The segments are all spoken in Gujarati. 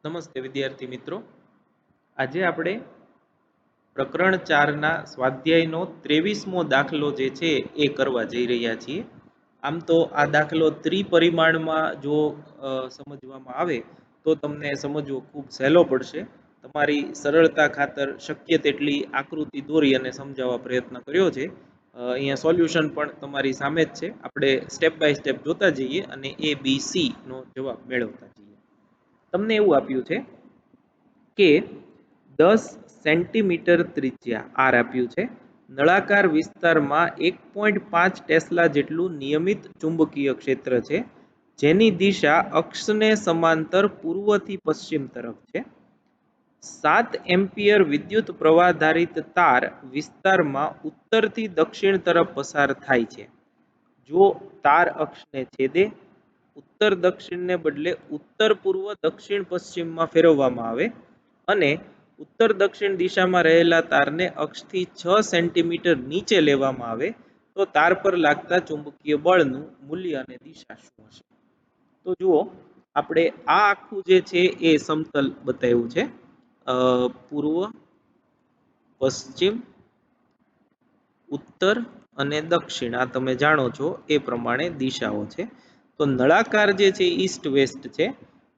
નમસ્તે વિદ્યાર્થી મિત્રો. આજે આપણે પ્રકરણ 4ના સ્વાધ્યાયનો 23મો દાખલો જે છે એ કરવા જઈ રહ્યા છીએ. આમ તો આ દાખલો ત્રિપરિમાણમાં જો સમજવામાં આવે તો તમને સમજવો ખૂબ સહેલો પડશે. તમારી સરળતા ખાતર શક્ય તેટલી આકૃતિ દોરી અને સમજાવવા પ્રયત્ન કર્યો છે. અહીંયા સોલ્યુશન પણ તમારી સામે જ છે. આપણે સ્ટેપ બાય સ્ટેપ જોતા જઈએ અને ABC નો જવાબ મેળવતા જઈએ. તમને એવું આપ્યું છે કે 10 સેન્ટીમીટર ત્રિજ્યા આર આપ્યું છે. નળાકાર વિસ્તારમાં 1.5 ટેસ્લા જેટલું નિયમિત ચુંબકીય ક્ષેત્ર છે, જેની દિશા અક્ષને સમાંતર પૂર્વથી પશ્ચિમ તરફ છે. 7 એમ્પિયર વિદ્યુત પ્રવાહ ધારિત તાર વિસ્તારમાં ઉત્તરથી દક્ષિણ તરફ પસાર થાય છે. જો તાર અક્ષને છેદે ઉત્તર દક્ષિણને બદલે ઉત્તર પૂર્વ દક્ષિણ પશ્ચિમમાં ફેરવવામાં આવે અને ઉત્તર દક્ષિણ દિશામાં રહેલા તારને અક્ષથી 6 સેન્ટીમીટર નીચે લેવામાં આવે તો તાર પર લાગતા ચુંબકીય બળનું મૂલ્ય અને દિશા શું હશે? તો જુઓ, આપણે આ આખું જે છે એ સમતલ બતાવ્યું છે. પૂર્વ, પશ્ચિમ, ઉત્તર અને દક્ષિણ આ તમે જાણો છો એ પ્રમાણે દિશાઓ છે. તો નળાકાર જે છે ઈસ્ટ વેસ્ટ છે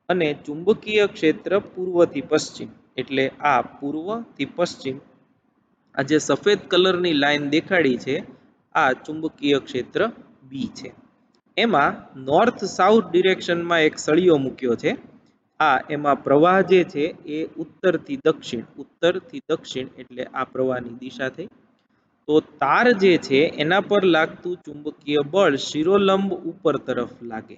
અને ચુંબકીય ક્ષેત્ર પૂર્વથી પશ્ચિમ, એટલે આ પૂર્વથી પશ્ચિમ. આ જે સફેદ કલરની લાઈન દેખાડી છે આ ચુંબકીય ક્ષેત્ર બી છે. એમાં નોર્થ સાઉથ ડિરેક્શનમાં એક સળિયો મૂક્યો છે. એમાં પ્રવાહ જે છે એ ઉત્તરથી દક્ષિણ એટલે આ પ્રવાહની દિશા થઈ. તો તાર જે છે એના પર લાગતું ચુંબકીય બળ શિરોલંબ ઉપર તરફ લાગે.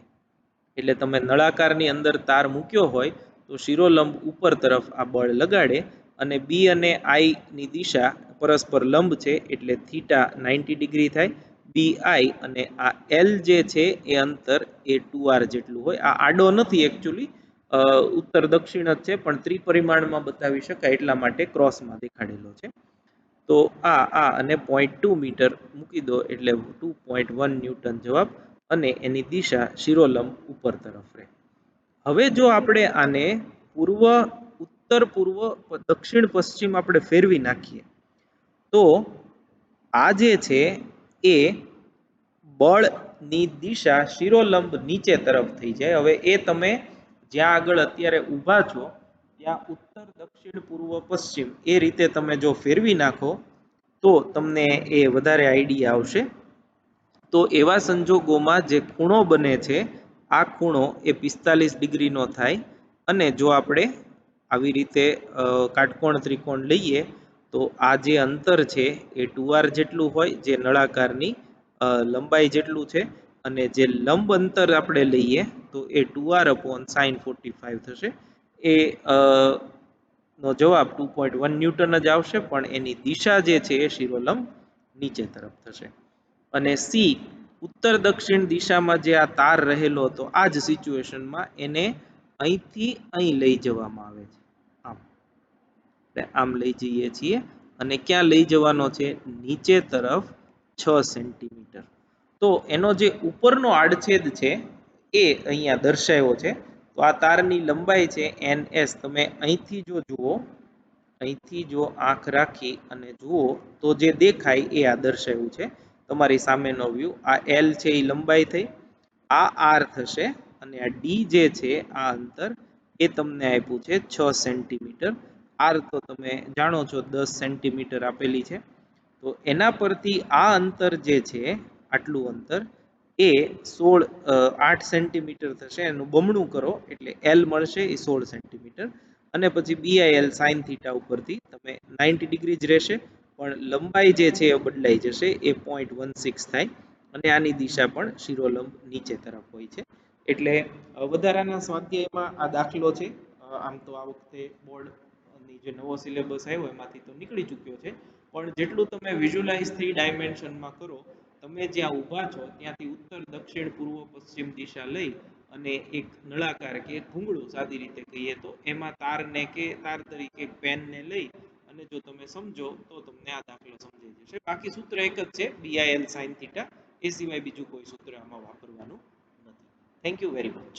એટલે તમે નળાકારની અંદર તાર મૂક્યો હોય તો શિરોલંબ ઉપર તરફ આ બળ લગાડે અને બી અને આઈ ની દિશા પરસ્પર લંબ છે એટલે થીટા 90 ડિગ્રી થાય. બી આઈ અને આ એલ જે છે એ અંતર એ 2r જેટલું હોય. આ આડો નથી એકચ્યુઅલી, ઉત્તર દક્ષિણ જ છે, પણ ત્રિપરિમાણમાં બતાવી શકાય એટલા માટે ક્રોસમાં દેખાડેલો છે. તો આ અને 0.2 મીટર મૂકી દો એટલે 2.1 ન્યૂટન જવાબ અને એની દિશા શિરોલંબ ઉપર તરફ રહે. હવે જો આપણે આને પૂર્વ, ઉત્તર પૂર્વ, દક્ષિણ પશ્ચિમ આપણે ફેરવી નાખીએ તો આ જે છે એ બળની દિશા શિરોલંબ નીચે તરફ થઈ જાય. હવે એ તમે જ્યાં આગળ અત્યારે ઊભા છો ત્યાં ઉત્તર, દક્ષિણ, પૂર્વ, પશ્ચિમ એ રીતે તમે જો ફેરવી નાખો તો તમને એ વધારે આઈડિયા આવશે. તો એવા સંજોગોમાં જે ખૂણો બને છે આ ખૂણો એ 45 ડિગ્રીનો થાય અને જો આપણે આવી રીતે કાટકોણ ત્રિકોણ લઈએ તો આ જે અંતર છે એ 2r જેટલું હોય, જે નળાકારની લંબાઈ જેટલું છે, અને જે લંબ અંતર આપણે લઈએ તો એ 2r upon sin 45 થશે. એ નો જવાબ 2.1 ન્યૂટન જ આવશે, પણ એની દિશા જે છે એ શિરોલંબ નીચે તરફ થશે. અને સી, ઉત્તર દક્ષિણ દિશામાં જે આ તાર રહેલો હતો આ જ સિચ્યુએશનમાં એને અહીંથી અહીં લઈ જવામાં આવે છે. આમ લઈ જઈએ છીએ અને ક્યાં લઈ જવાનો છે? નીચે તરફ 6 સેન્ટીમીટર. તો એનો જે ઉપરનો આડછેદ છે એ અહીંયા દર્શાવ્યો છે. તો આ તારની લંબાઈ છે NS. તમે અહીંથી જો જુઓ, અહીંથી જો આંખ રાખી અને જુઓ તો જે દેખાય એ આ દર્શાવ્યું છે. તમારી સામેનો વ્યૂ, આ L છે એ લંબાઈ થઈ, આ R થશે અને આ D જે છે આ અંતર એ તમને આપ્યું છે 6 સેન્ટીમીટર. R તો તમે જાણો છો 10 સેન્ટીમીટર આપેલી છે. તો એના પરથી આ અંતર જે છે આટલું અંતર એ 8 સેન્ટીમીટર થશે. એનું બમણું કરો એટલે L મળશે એ 16 સેન્ટીમીટર. અને પછી BIL sin થીટા ઉપરથી તમે 90 ડિગ્રી જ રહેશે, પણ લંબાઈ જે છે એ બદલાઈ જશે, એ 0.16 થાય અને આની દિશા પણ શિરોલંબ નીચે તરફ હોય છે. એટલે વધારાના સ્વાધ્યાયમાં આ દાખલો છે. આમ તો આ વખતે બોર્ડની જે નવો સિલેબસ આવ્યો એમાંથી તો નીકળી ચૂક્યો છે, પણ જેટલું તમે વિઝ્યુલાઇઝ 3 ડાયમેન્શનમાં કરો, તમે જ્યાં ઊભા છો ત્યાંથી ઉત્તર, દક્ષિણ, પૂર્વ, પશ્ચિમ દિશા લઈ અને એક નળાકાર કે ભૂંગળું સાદી રીતે કહીએ તો એમાં તારને કે તાર તરીકે પેનને લઈ અને જો તમે સમજો તો તમને આ દાખલો સમજાઈ જશે. બાકી સૂત્ર એક જ છે, BIL sin થીટા. એ સિવાય બીજું કોઈ સૂત્ર આમાં વાપરવાનું નથી. Thank you very much.